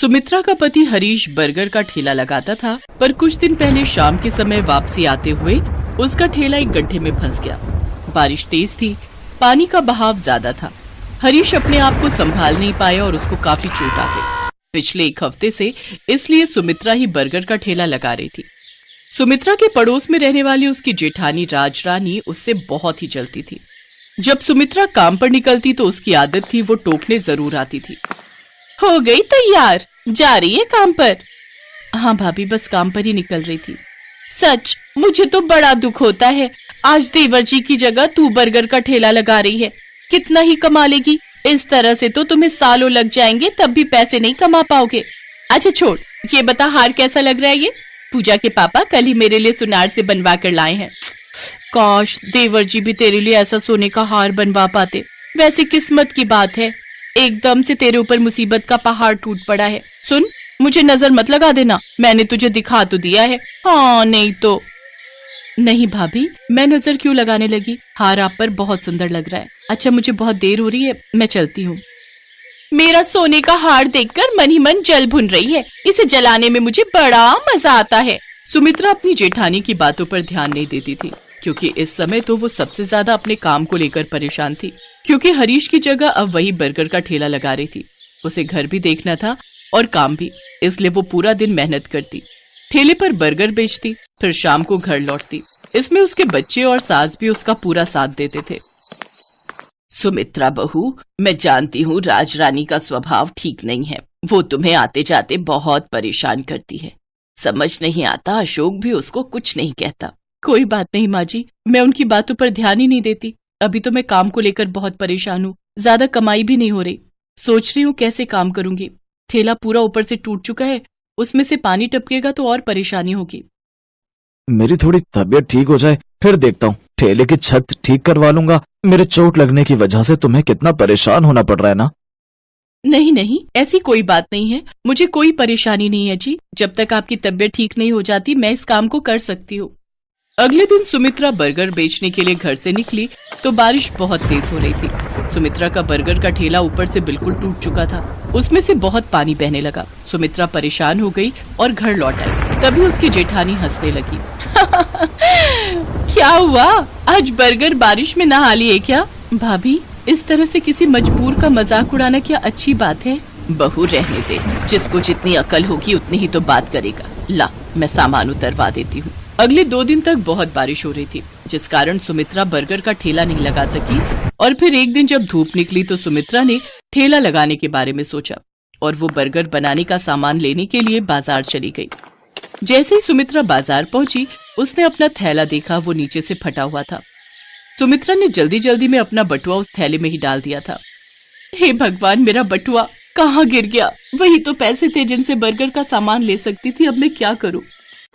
सुमित्रा का पति हरीश बर्गर का ठेला लगाता था, पर कुछ दिन पहले शाम के समय वापसी आते हुए उसका ठेला एक गड्ढे में फंस गया। बारिश तेज थी, पानी का बहाव ज्यादा था। हरीश अपने आप को संभाल नहीं पाया और उसको काफी चोट आ गई। पिछले एक हफ्ते से इसलिए सुमित्रा ही बर्गर का ठेला लगा रही थी। सुमित्रा के पड़ोस में रहने वाली उसकी जेठानी राजरानी उससे बहुत ही जलती थी। जब सुमित्रा काम पर निकलती तो उसकी आदत थी वो टोकने जरूर आती थी। हो गई तैयार, जा रही है काम पर? हाँ भाभी, बस काम पर ही निकल रही थी। सच, मुझे तो बड़ा दुख होता है। आज देवर जी की जगह तू बर्गर का ठेला लगा रही है। कितना ही कमा लेगी? इस तरह से तो तुम्हें सालों लग जाएंगे, तब भी पैसे नहीं कमा पाओगे। अच्छा छोड़, ये बता हार कैसा लग रहा है? ये पूजा के पापा कल ही मेरे लिए सुनार से बनवा कर लाए हैं। काश देवर जी भी तेरे लिए ऐसा सोने का हार बनवा पाते। वैसे किस्मत की बात है, एकदम से तेरे ऊपर मुसीबत का पहाड़ टूट पड़ा है। सुन, मुझे नजर मत लगा देना, मैंने तुझे दिखा तो दिया है। हाँ नहीं तो। नहीं भाभी, मैं नजर क्यों लगाने लगी? हार आप पर बहुत सुंदर लग रहा है। अच्छा मुझे बहुत देर हो रही है, मैं चलती हूँ। मेरा सोने का हार देखकर मन ही मन जल भुन रही है। इसे जलाने में मुझे बड़ा मजा आता है। सुमित्रा अपनी जेठानी की बातों पर ध्यान नहीं देती थी, क्योंकि इस समय तो वो सबसे ज्यादा अपने काम को लेकर परेशान थी। क्योंकि हरीश की जगह अब वही बर्गर का ठेला लगा रही थी। उसे घर भी देखना था और काम भी, इसलिए वो पूरा दिन मेहनत करती, ठेले पर बर्गर बेचती, फिर शाम को घर लौटती। इसमें उसके बच्चे और सास भी उसका पूरा साथ देते थे। सुमित्रा बहू, मैं जानती हूँ राजरानी का स्वभाव ठीक नहीं है। वो तुम्हें आते जाते बहुत परेशान करती है। समझ नहीं आता अशोक भी उसको कुछ नहीं कहता। कोई बात नहीं माँ जी, मैं उनकी बातों पर ध्यान ही नहीं देती। अभी तो मैं काम को लेकर बहुत परेशान हूँ, ज्यादा कमाई भी नहीं हो रही। सोच रही हूँ कैसे काम करूंगी। ठेला पूरा ऊपर से टूट चुका है, उसमें से पानी टपकेगा तो और परेशानी होगी। मेरी थोड़ी तबीयत ठीक हो जाए फिर देखता हूँ। ठेले की छत ठीक करवा लूंगा। मेरे चोट लगने की वजह से तुम्हें कितना परेशान होना पड़ रहा है ना। नहीं नहीं, ऐसी कोई बात नहीं है, मुझे कोई परेशानी नहीं है जी। जब तक आपकी तबीयत ठीक नहीं हो जाती मैं इस काम को कर सकती हूँ। अगले दिन सुमित्रा बर्गर बेचने के लिए घर से निकली तो बारिश बहुत तेज हो रही थी। सुमित्रा का बर्गर का ठेला ऊपर से बिल्कुल टूट चुका था, उसमें से बहुत पानी बहने लगा। सुमित्रा परेशान हो गई और घर लौट आई। तभी उसकी जेठानी हंसने लगी। क्या हुआ, आज बर्गर बारिश में नहा लिए क्या? भाभी, इस तरह से किसी मजबूर का मजाक उड़ाना क्या अच्छी बात है? बहू रहने दे, जिसको जितनी अकल होगी उतनी ही तो बात करेगा। ला, मैं सामान उतरवा देती हूँ। अगले 2 दिन तक बहुत बारिश हो रही थी, जिस कारण सुमित्रा बर्गर का ठेला नहीं लगा सकी। और फिर एक दिन जब धूप निकली तो सुमित्रा ने ठेला लगाने के बारे में सोचा और वो बर्गर बनाने का सामान लेने के लिए बाजार चली गई। जैसे ही सुमित्रा बाजार पहुंची, उसने अपना थैला देखा, वो नीचे से फटा हुआ था। सुमित्रा ने जल्दी जल्दी में अपना बटुआ उस थैले में ही डाल दिया था। हे भगवान, मेरा बटुआ कहाँ गिर गया? वही तो पैसे थे जिनसे बर्गर का सामान ले सकती थी, अब मैं क्या करूं?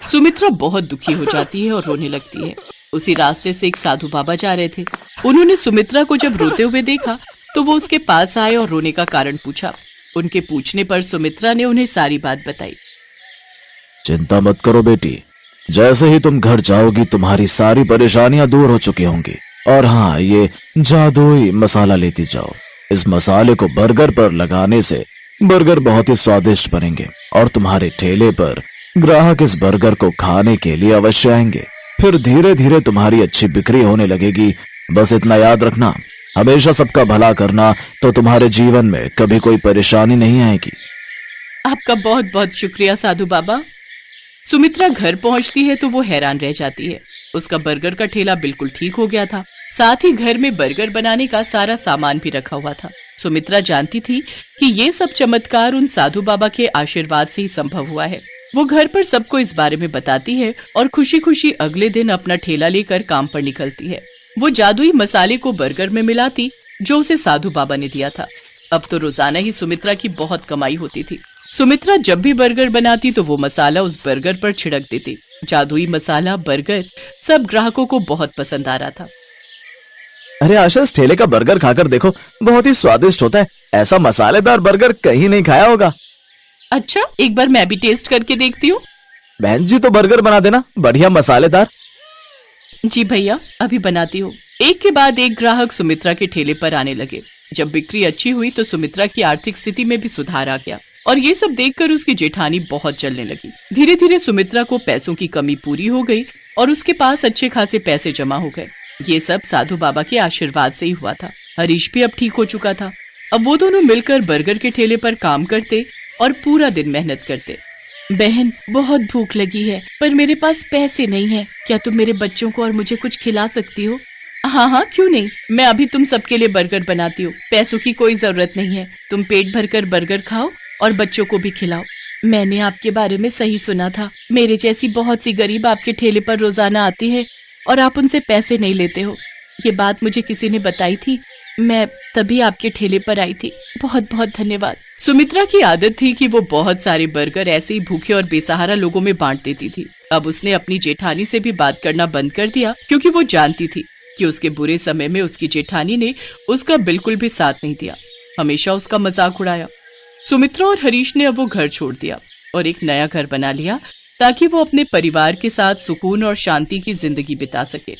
सुमित्रा बहुत दुखी हो जाती है और रोने लगती है। उसी रास्ते से एक साधु बाबा जा रहे थे। उन्होंने सुमित्रा को जब रोते हुए देखा तो वो उसके पास आए और रोने का कारण पूछा। उनके पूछने पर सुमित्रा ने उन्हें सारी बात बताई। चिंता मत करो बेटी, जैसे ही तुम घर जाओगी तुम्हारी सारी परेशानियां दूर हो चुकी होंगी। और हाँ, ये जादुई मसाला लेती जाओ। इस मसाले को बर्गर पर लगाने से बर्गर बहुत ही स्वादिष्ट बनेंगे और तुम्हारे ठेले पर ग्राहक इस बर्गर को खाने के लिए अवश्य आएंगे। फिर धीरे धीरे तुम्हारी अच्छी बिक्री होने लगेगी। बस इतना याद रखना, हमेशा सबका भला करना, तो तुम्हारे जीवन में कभी कोई परेशानी नहीं आएगी। आपका बहुत बहुत शुक्रिया साधु बाबा। सुमित्रा घर पहुंचती है तो वो हैरान रह जाती है। उसका बर्गर का ठेला बिल्कुल ठीक हो गया था, साथ ही घर में बर्गर बनाने का सारा सामान भी रखा हुआ था। सुमित्रा जानती थी कि ये सब चमत्कार उन साधु बाबा के आशीर्वाद से ही संभव हुआ है। वो घर पर सबको इस बारे में बताती है और खुशी खुशी अगले दिन अपना ठेला लेकर काम पर निकलती है। वो जादुई मसाले को बर्गर में मिलाती जो उसे साधु बाबा ने दिया था। अब तो रोजाना ही सुमित्रा की बहुत कमाई होती थी। सुमित्रा जब भी बर्गर बनाती तो वो मसाला उस बर्गर पर छिड़क देती। जादुई मसाला बर्गर सब ग्राहकों को बहुत पसंद आ रहा था। अरे आशा, इस ठेले का बर्गर खाकर देखो, बहुत ही स्वादिष्ट होता है। ऐसा मसालेदार बर्गर कहीं नहीं खाया होगा। अच्छा, एक बार मैं भी टेस्ट करके देखती हूँ। बहन जी, तो बर्गर बना देना, बढ़िया मसालेदार। जी भैया, अभी बनाती हूँ। एक के बाद एक ग्राहक सुमित्रा के ठेले पर आने लगे। जब बिक्री अच्छी हुई तो सुमित्रा की आर्थिक स्थिति में भी सुधार आ गया। और ये सब देखकर उसकी जेठानी बहुत जलने लगी। धीरे धीरे सुमित्रा को पैसों की कमी पूरी हो गई और उसके पास अच्छे खासे पैसे जमा हो गए। ये सब साधु बाबा के आशीर्वाद से ही हुआ था। हरीश भी अब ठीक हो चुका था। अब वो दोनों मिलकर बर्गर के ठेले पर काम करते और पूरा दिन मेहनत करते। बहन, बहुत भूख लगी है पर मेरे पास पैसे नहीं है, क्या तुम मेरे बच्चों को और मुझे कुछ खिला सकती हो? हाँ हाँ, क्यों नहीं, मैं अभी तुम सबके लिए बर्गर बनाती हूँ। पैसों की कोई जरूरत नहीं है, तुम पेट भरकर बर्गर खाओ और बच्चों को भी खिलाओ। मैंने आपके बारे में सही सुना था, मेरे जैसी बहुत सी गरीब आपके ठेले पर रोजाना आती है और आप उनसे पैसे नहीं लेते हो। ये बात मुझे किसी ने बताई थी, मैं तभी आपके ठेले पर आई थी। बहुत बहुत धन्यवाद। सुमित्रा की आदत थी कि वो बहुत सारे बर्गर ऐसे ही भूखे और बेसहारा लोगों में बांट देती थी। अब उसने अपनी जेठानी से भी बात करना बंद कर दिया क्योंकि वो जानती थी कि उसके बुरे समय में उसकी जेठानी ने उसका बिल्कुल भी साथ नहीं दिया, हमेशा उसका मजाक उड़ाया। सुमित्रा और हरीश ने अब वो घर छोड़ दिया और एक नया घर बना लिया ताकि वो अपने परिवार के साथ सुकून और शांति की जिंदगी बिता सके।